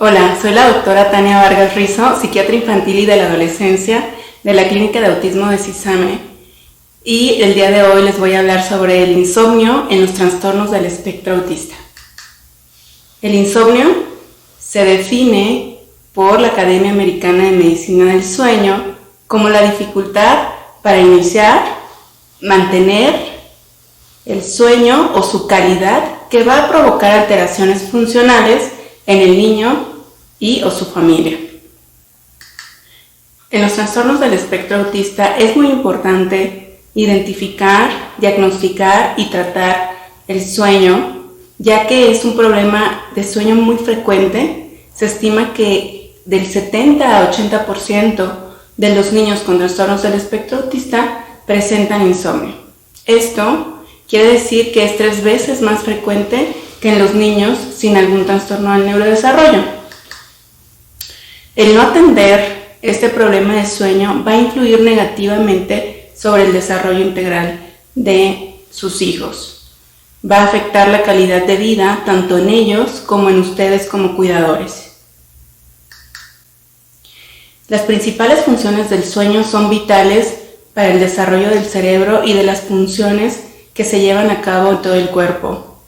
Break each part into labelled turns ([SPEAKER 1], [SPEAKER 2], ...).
[SPEAKER 1] Hola, soy la doctora Tania Vargas Rizo, psiquiatra infantil y de la adolescencia de la Clínica de Autismo de CISAME, y el día de hoy les voy a hablar sobre el insomnio en los trastornos del espectro autista. El insomnio se define por la Academia Americana de Medicina del Sueño como la dificultad para iniciar, mantener el sueño o su calidad que va a provocar alteraciones funcionales en el niño y o su familia. En los trastornos del espectro autista es muy importante identificar, diagnosticar y tratar el sueño, ya que es un problema de sueño muy frecuente. Se estima que del 70 a 80% de los niños con trastornos del espectro autista presentan insomnio. Esto quiere decir que es 3 veces más frecuente que en los niños sin algún trastorno del neurodesarrollo. El no atender este problema de sueño va a influir negativamente sobre el desarrollo integral de sus hijos. Va a afectar la calidad de vida tanto en ellos como en ustedes como cuidadores. Las principales funciones del sueño son vitales para el desarrollo del cerebro y de las funciones que se llevan a cabo en todo el cuerpo.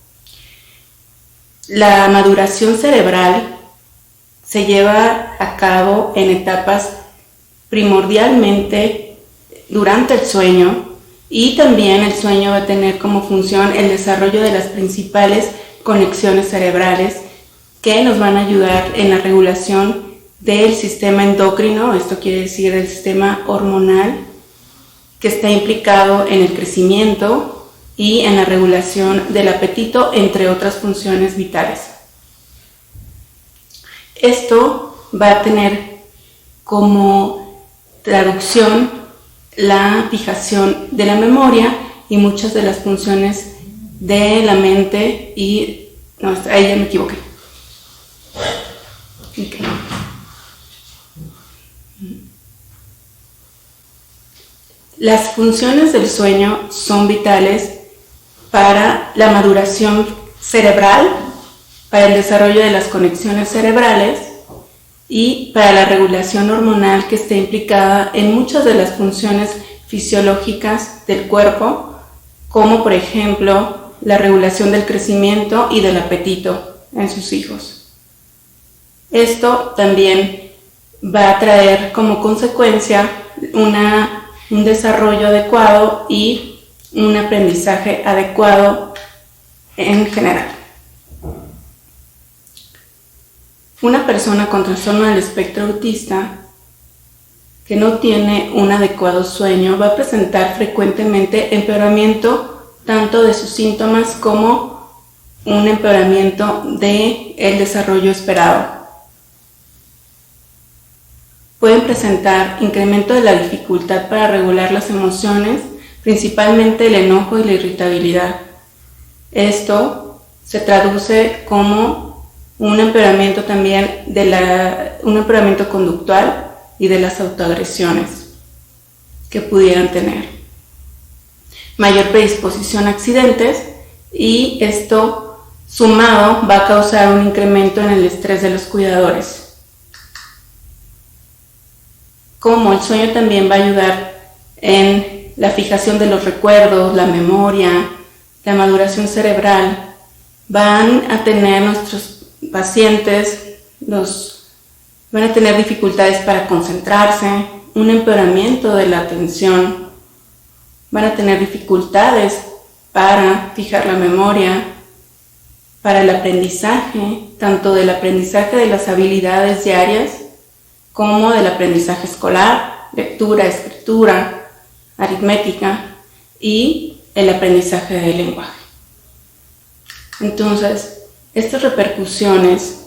[SPEAKER 1] La maduración cerebral se lleva a cabo en etapas primordialmente durante el sueño, y también el sueño va a tener como función el desarrollo de las principales conexiones cerebrales que nos van a ayudar en la regulación del sistema endocrino, esto quiere decir el sistema hormonal que está implicado en el crecimiento y en la regulación del apetito, entre otras funciones vitales. Esto va a tener como traducción la fijación de la memoria y muchas de las funciones de la mente y... No, ahí ya me equivoqué. Okay. Las funciones del sueño son vitales para la maduración cerebral, para el desarrollo de las conexiones cerebrales y para la regulación hormonal que está implicada en muchas de las funciones fisiológicas del cuerpo, como por ejemplo la regulación del crecimiento y del apetito en sus hijos. Esto también va a traer como consecuencia un desarrollo adecuado y un aprendizaje adecuado en general. Una persona con trastorno del espectro autista que no tiene un adecuado sueño va a presentar frecuentemente empeoramiento tanto de sus síntomas como un empeoramiento del desarrollo esperado. Pueden presentar incremento de la dificultad para regular las emociones, principalmente el enojo y la irritabilidad. Esto se traduce como un empeoramiento también un empeoramiento conductual y de las autoagresiones que pudieran tener. Mayor predisposición a accidentes, y esto sumado va a causar un incremento en el estrés de los cuidadores. Como el sueño también va a ayudar en la fijación de los recuerdos, la memoria, la maduración cerebral, van a tener nuestros pacientes, van a tener dificultades para concentrarse, un empeoramiento de la atención, van a tener dificultades para fijar la memoria, para el aprendizaje, tanto del aprendizaje de las habilidades diarias como del aprendizaje escolar, lectura, escritura, aritmética y el aprendizaje del lenguaje. Entonces, estas repercusiones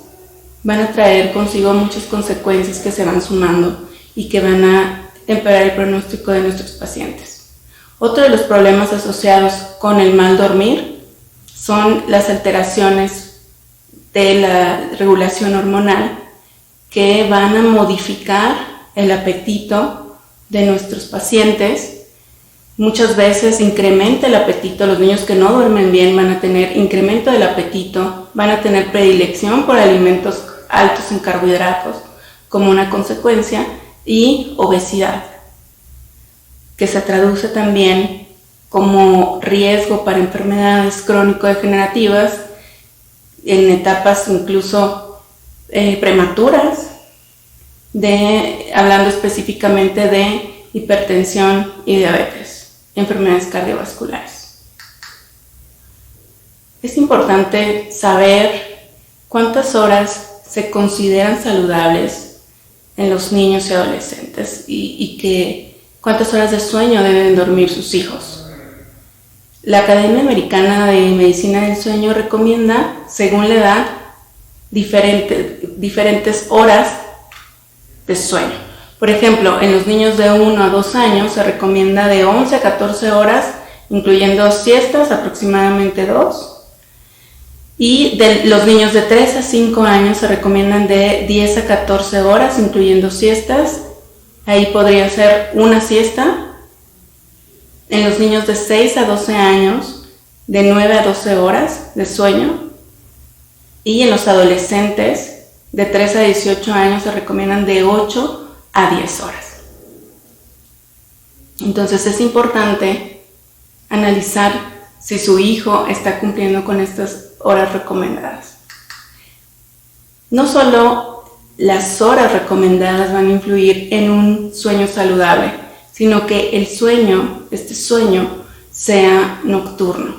[SPEAKER 1] van a traer consigo muchas consecuencias que se van sumando y que van a empeorar el pronóstico de nuestros pacientes. Otro de los problemas asociados con el mal dormir son las alteraciones de la regulación hormonal que van a modificar el apetito de nuestros pacientes. Muchas veces incrementa el apetito. Los niños que no duermen bien van a tener incremento del apetito, van a tener predilección por alimentos altos en carbohidratos como una consecuencia, y obesidad, que se traduce también como riesgo para enfermedades crónico-degenerativas en etapas incluso prematuras, hablando específicamente de hipertensión y diabetes, enfermedades cardiovasculares. Es importante saber cuántas horas se consideran saludables en los niños y adolescentes y cuántas horas de sueño deben dormir sus hijos. La Academia Americana de Medicina del Sueño recomienda, según la edad, diferentes horas de sueño. Por ejemplo, en los niños de 1 a 2 años se recomienda de 11 a 14 horas, incluyendo siestas, aproximadamente 2. Y de los niños de 3 a 5 años se recomiendan de 10 a 14 horas, incluyendo siestas. Ahí podría ser una siesta. En los niños de 6 a 12 años, de 9 a 12 horas de sueño. Y en los adolescentes, de 3 a 18 años, se recomiendan de 8 a 10 horas. Entonces es importante analizar si su hijo está cumpliendo con estas horas recomendadas. No solo las horas recomendadas van a influir en un sueño saludable, sino que este sueño sea nocturno,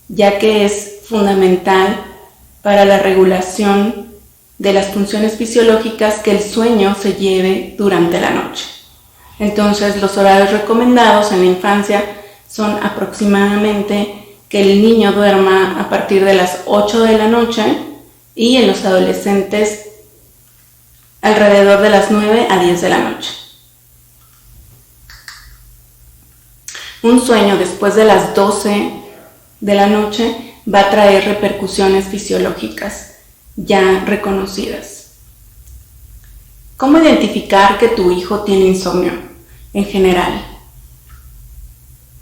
[SPEAKER 1] ya que es fundamental para la regulación de las funciones fisiológicas que el sueño se lleve durante la noche. Entonces, los horarios recomendados en la infancia son aproximadamente que el niño duerma a partir de las 8 de la noche y en los adolescentes alrededor de las 9 a 10 de la noche. Un sueño después de las 12 de la noche va a traer repercusiones fisiológicas ya reconocidas. ¿Cómo identificar que tu hijo tiene insomnio en general?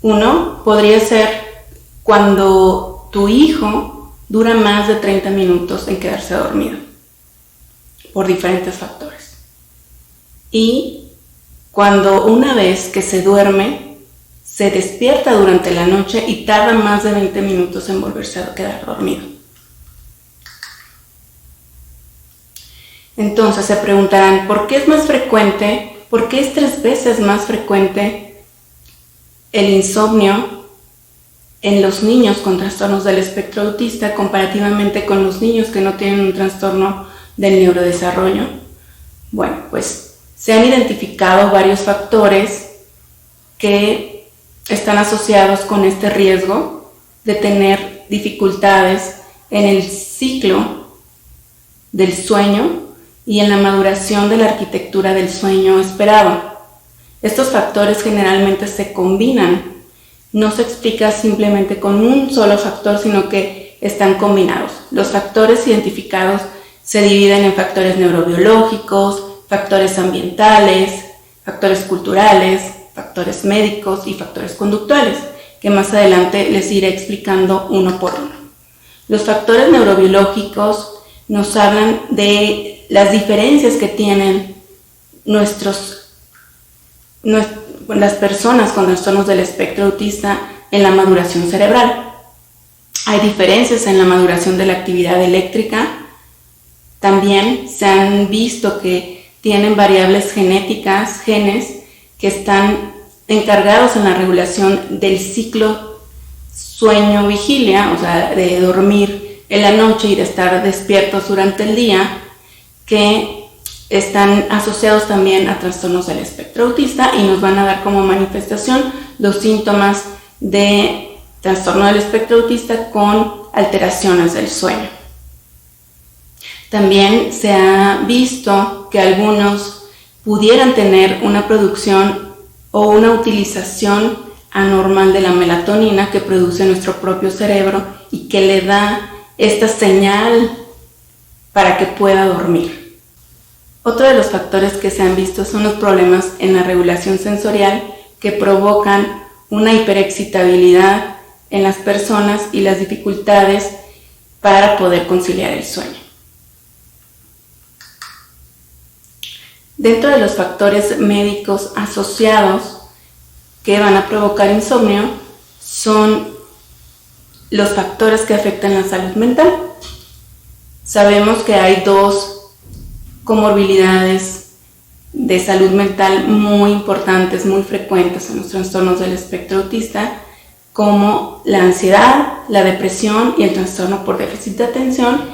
[SPEAKER 1] Uno podría ser cuando tu hijo dura más de 30 minutos en quedarse dormido, por diferentes factores. Y cuando una vez que se duerme, se despierta durante la noche y tarda más de 20 minutos en volverse a quedar dormido. Entonces se preguntarán, ¿por qué es más frecuente? ¿Por qué es 3 veces más frecuente el insomnio en los niños con trastornos del espectro autista comparativamente con los niños que no tienen un trastorno del neurodesarrollo? Bueno, pues se han identificado varios factores que están asociados con este riesgo de tener dificultades en el ciclo del sueño y en la maduración de la arquitectura del sueño esperado. Estos factores generalmente se combinan. No se explica simplemente con un solo factor, sino que están combinados. Los factores identificados se dividen en factores neurobiológicos, factores ambientales, factores culturales, factores médicos y factores conductuales, que más adelante les iré explicando uno por uno. Los factores neurobiológicos nos hablan de las diferencias que tienen las personas con trastornos del espectro autista en la maduración cerebral. Hay diferencias en la maduración de la actividad eléctrica. También se han visto que tienen variables genéticas, genes, que están encargados en la regulación del ciclo sueño-vigilia, o sea, de dormir en la noche y de estar despiertos durante el día, que están asociados también a trastornos del espectro autista y nos van a dar como manifestación los síntomas de trastorno del espectro autista con alteraciones del sueño. También se ha visto que algunos pudieran tener una producción o una utilización anormal de la melatonina que produce nuestro propio cerebro y que le da esta señal para que pueda dormir. Otro de los factores que se han visto son los problemas en la regulación sensorial que provocan una hiperexcitabilidad en las personas y las dificultades para poder conciliar el sueño. Dentro de los factores médicos asociados que van a provocar insomnio son los factores que afectan la salud mental. Sabemos que hay 2 comorbilidades de salud mental muy importantes, muy frecuentes en los trastornos del espectro autista, como la ansiedad, la depresión y el trastorno por déficit de atención,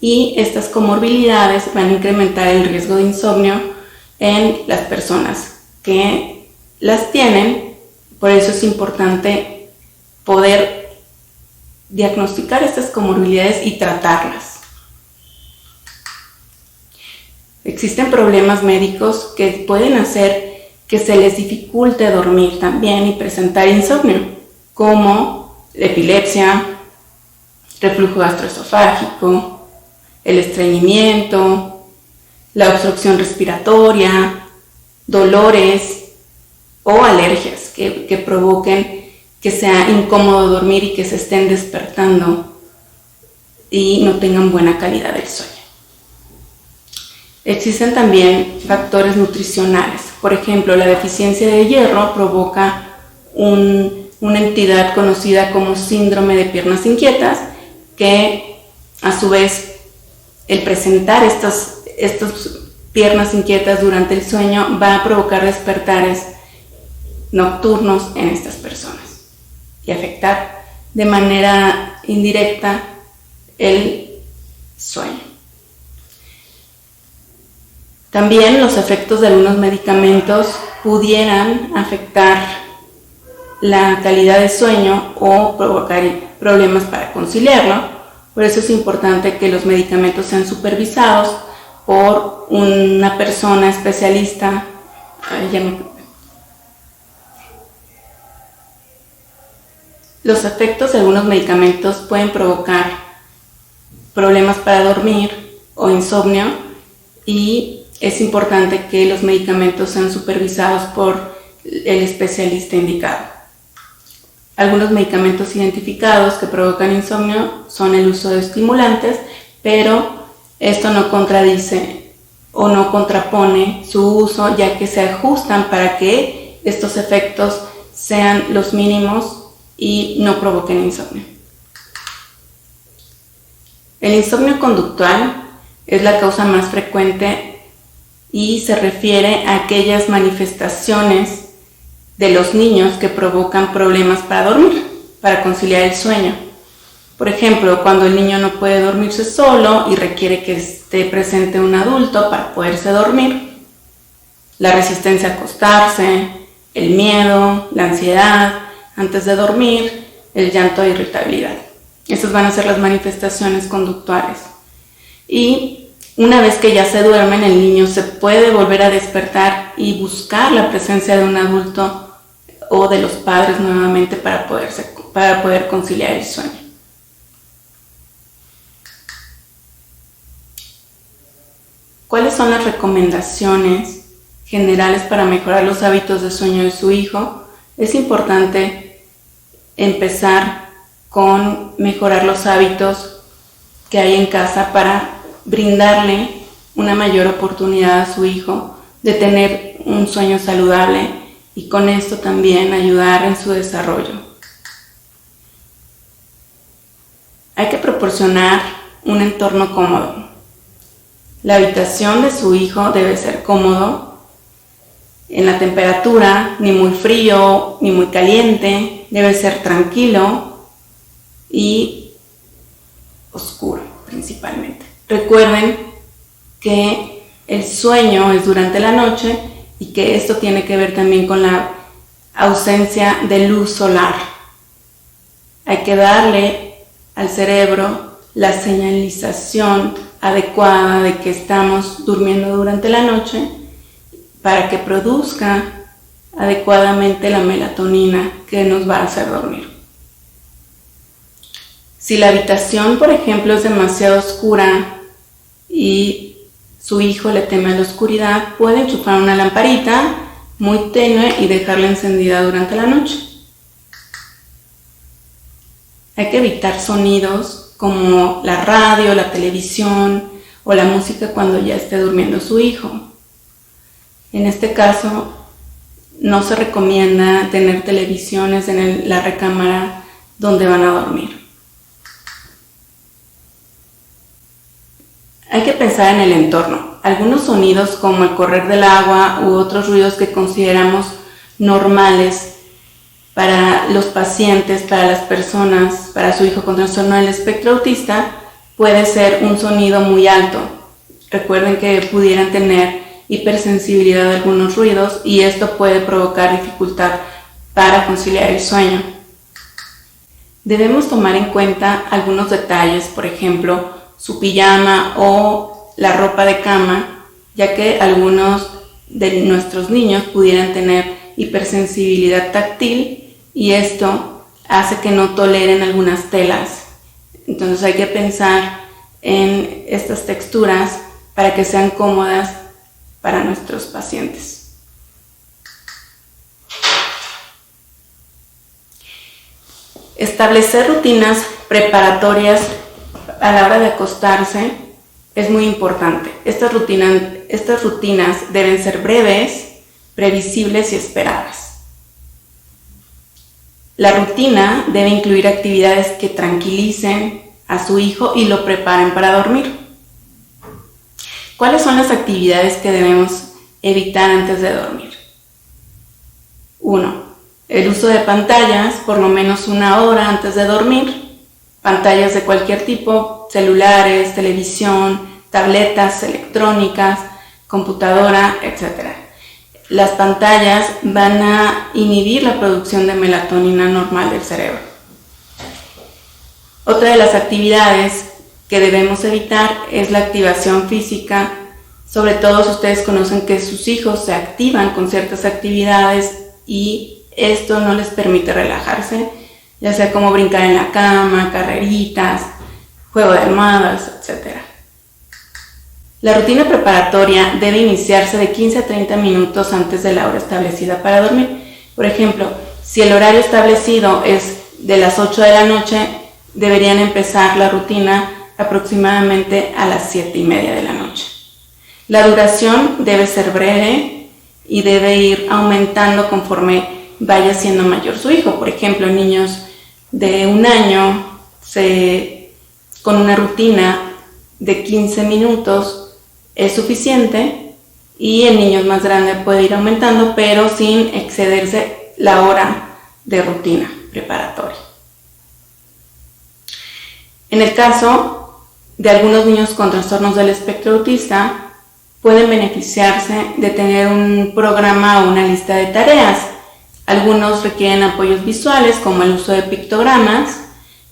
[SPEAKER 1] y estas comorbilidades van a incrementar el riesgo de insomnio en las personas que las tienen. Por eso es importante poder diagnosticar estas comorbilidades y tratarlas. Existen problemas médicos que pueden hacer que se les dificulte dormir también y presentar insomnio, como la epilepsia, reflujo gastroesofágico, el estreñimiento, la obstrucción respiratoria, dolores o alergias que provoquen que sea incómodo dormir y que se estén despertando y no tengan buena calidad del sueño. Existen también factores nutricionales. Por ejemplo, la deficiencia de hierro provoca una entidad conocida como síndrome de piernas inquietas, que a su vez el presentar estas piernas inquietas durante el sueño va a provocar despertares nocturnos en estas personas y afectar de manera indirecta el sueño. También los efectos de algunos medicamentos pudieran afectar la calidad de sueño o provocar problemas para conciliarlo. Por eso es importante que los medicamentos sean supervisados por una persona especialista. Los efectos de algunos medicamentos pueden provocar problemas para dormir o insomnio, y es importante que los medicamentos sean supervisados por el especialista indicado. Algunos medicamentos identificados que provocan insomnio son el uso de estimulantes, pero esto no contradice o no contrapone su uso, ya que se ajustan para que estos efectos sean los mínimos y no provoquen insomnio. El insomnio conductual es la causa más frecuente y se refiere a aquellas manifestaciones de los niños que provocan problemas para dormir, para conciliar el sueño. Por ejemplo, cuando el niño no puede dormirse solo y requiere que esté presente un adulto para poderse dormir, la resistencia a acostarse, el miedo, la ansiedad antes de dormir, el llanto e irritabilidad. Estas van a ser las manifestaciones conductuales. Y una vez que ya se duermen, el niño se puede volver a despertar y buscar la presencia de un adulto o de los padres nuevamente para poder conciliar el sueño. ¿Cuáles son las recomendaciones generales para mejorar los hábitos de sueño de su hijo? Es importante empezar con mejorar los hábitos que hay en casa para brindarle una mayor oportunidad a su hijo de tener un sueño saludable y con esto también ayudar en su desarrollo. Hay que proporcionar un entorno cómodo. La habitación de su hijo debe ser cómodo en la temperatura, ni muy frío ni muy caliente, debe ser tranquilo y oscuro principalmente. Recuerden que el sueño es durante la noche y que esto tiene que ver también con la ausencia de luz solar. Hay que darle al cerebro la señalización adecuada de que estamos durmiendo durante la noche para que produzca adecuadamente la melatonina que nos va a hacer dormir. Si la habitación, por ejemplo, es demasiado oscura y su hijo le teme a la oscuridad, puede enchufar una lamparita muy tenue y dejarla encendida durante la noche. Hay que evitar sonidos como la radio, la televisión o la música cuando ya esté durmiendo su hijo. En este caso, no se recomienda tener televisiones en la recámara donde van a dormir. Hay que pensar en el entorno. Algunos sonidos como el correr del agua u otros ruidos que consideramos normales para los pacientes, para las personas, para su hijo con trastorno del espectro autista, puede ser un sonido muy alto. Recuerden que pudieran tener hipersensibilidad a algunos ruidos y esto puede provocar dificultad para conciliar el sueño. Debemos tomar en cuenta algunos detalles, por ejemplo, su pijama o la ropa de cama, ya que algunos de nuestros niños pudieran tener hipersensibilidad táctil y esto hace que no toleren algunas telas. Entonces hay que pensar en estas texturas para que sean cómodas para nuestros pacientes. Establecer rutinas preparatorias a la hora de acostarse es muy importante. Estas rutinas deben ser breves, previsibles y esperadas. La rutina debe incluir actividades que tranquilicen a su hijo y lo preparen para dormir. ¿Cuáles son las actividades que debemos evitar antes de dormir? 1. El uso de pantallas por lo menos 1 hora antes de dormir. Pantallas de cualquier tipo, celulares, televisión, tabletas electrónicas, computadora, etc. Las pantallas van a inhibir la producción de melatonina normal del cerebro. Otra de las actividades que debemos evitar es la activación física. Sobre todo si ustedes conocen que sus hijos se activan con ciertas actividades y esto no les permite relajarse, ya sea como brincar en la cama, carreritas, juego de almohadas, etc. La rutina preparatoria debe iniciarse de 15 a 30 minutos antes de la hora establecida para dormir. Por ejemplo, si el horario establecido es de las 8 de la noche, deberían empezar la rutina aproximadamente a las 7:30 de la noche. La duración debe ser breve y debe ir aumentando conforme vaya siendo mayor su hijo. Por ejemplo, niños de 1 año con una rutina de 15 minutos es suficiente y en niños más grandes puede ir aumentando, pero sin excederse la hora de rutina preparatoria. En el caso de algunos niños con trastornos del espectro autista, pueden beneficiarse de tener un programa o una lista de tareas. Algunos requieren apoyos visuales como el uso de pictogramas.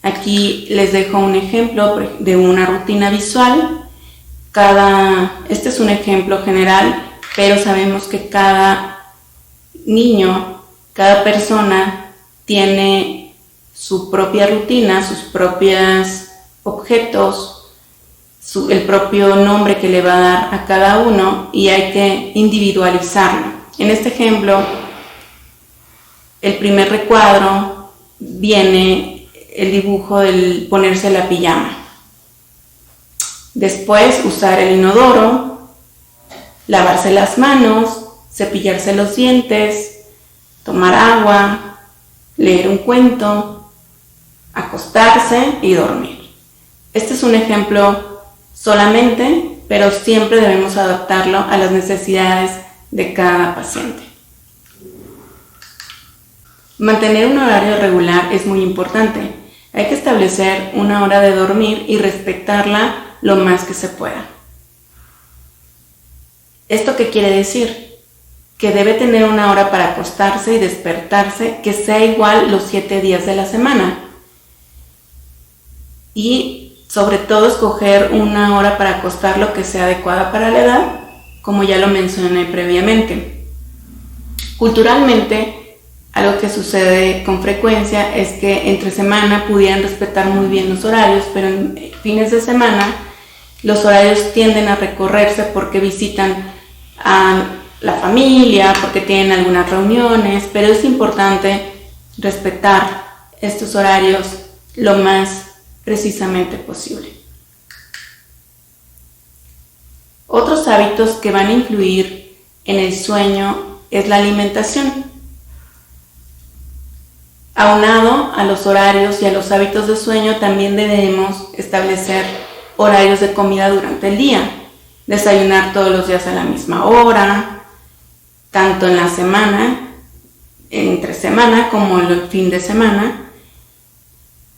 [SPEAKER 1] Aquí les dejo un ejemplo de una rutina visual. Este es un ejemplo general, pero sabemos que cada niño, cada persona tiene su propia rutina, sus propios objetos, el propio nombre que le va a dar a cada uno y hay que individualizarlo. En este ejemplo, el primer recuadro viene el dibujo del ponerse la pijama. Después usar el inodoro, lavarse las manos, cepillarse los dientes, tomar agua, leer un cuento, acostarse y dormir. Este es un ejemplo solamente, pero siempre debemos adaptarlo a las necesidades de cada paciente. Mantener un horario regular es muy importante. Hay que establecer una hora de dormir y respetarla lo más que se pueda. ¿Esto qué quiere decir? Que debe tener una hora para acostarse y despertarse que sea igual los 7 días de la semana. Y sobre todo escoger una hora para acostarlo que sea adecuada para la edad, como ya lo mencioné previamente. Culturalmente, algo que sucede con frecuencia es que entre semana pudieran respetar muy bien los horarios, pero en fines de semana los horarios tienden a recorrerse porque visitan a la familia, porque tienen algunas reuniones, pero es importante respetar estos horarios lo más precisamente posible. Otros hábitos que van a influir en el sueño es la alimentación. Aunado a los horarios y a los hábitos de sueño, también debemos establecer horarios de comida durante el día. Desayunar todos los días a la misma hora, tanto en la semana, entre semana, como en el fin de semana.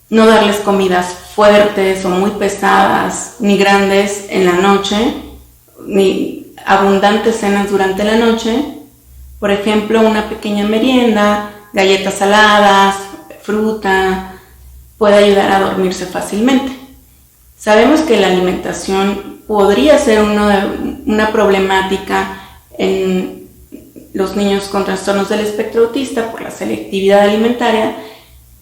[SPEAKER 1] No darles comidas fuertes o muy pesadas, ni grandes en la noche, ni abundantes cenas durante la noche. Por ejemplo, una pequeña merienda, galletas saladas, fruta, puede ayudar a dormirse fácilmente. Sabemos que la alimentación podría ser una problemática en los niños con trastornos del espectro autista por la selectividad alimentaria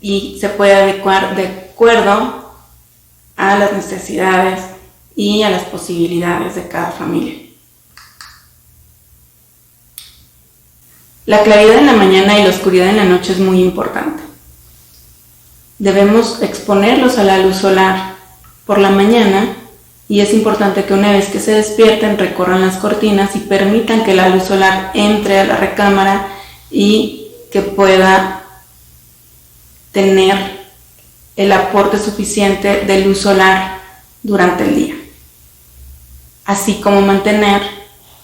[SPEAKER 1] y se puede adecuar de acuerdo a las necesidades y a las posibilidades de cada familia. La claridad en la mañana y la oscuridad en la noche es muy importante. Debemos exponerlos a la luz solar por la mañana y es importante que una vez que se despierten recorran las cortinas y permitan que la luz solar entre a la recámara y que pueda tener el aporte suficiente de luz solar durante el día. Así como mantener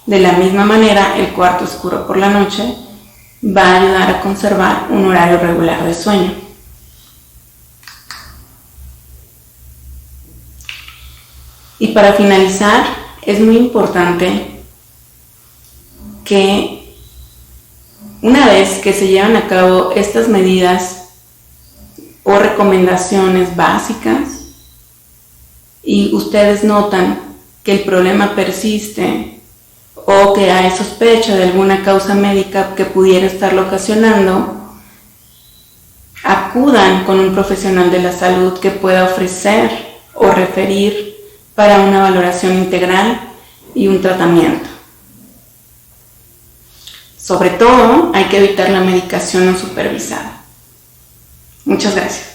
[SPEAKER 1] de la misma manera el cuarto oscuro por la noche va a ayudar a conservar un horario regular de sueño. Y para finalizar, es muy importante que una vez que se llevan a cabo estas medidas o recomendaciones básicas y ustedes notan que el problema persiste o que hay sospecha de alguna causa médica que pudiera estarlo ocasionando, acudan con un profesional de la salud que pueda ofrecer o referir para una valoración integral y un tratamiento. Sobre todo, hay que evitar la medicación no supervisada. Muchas gracias.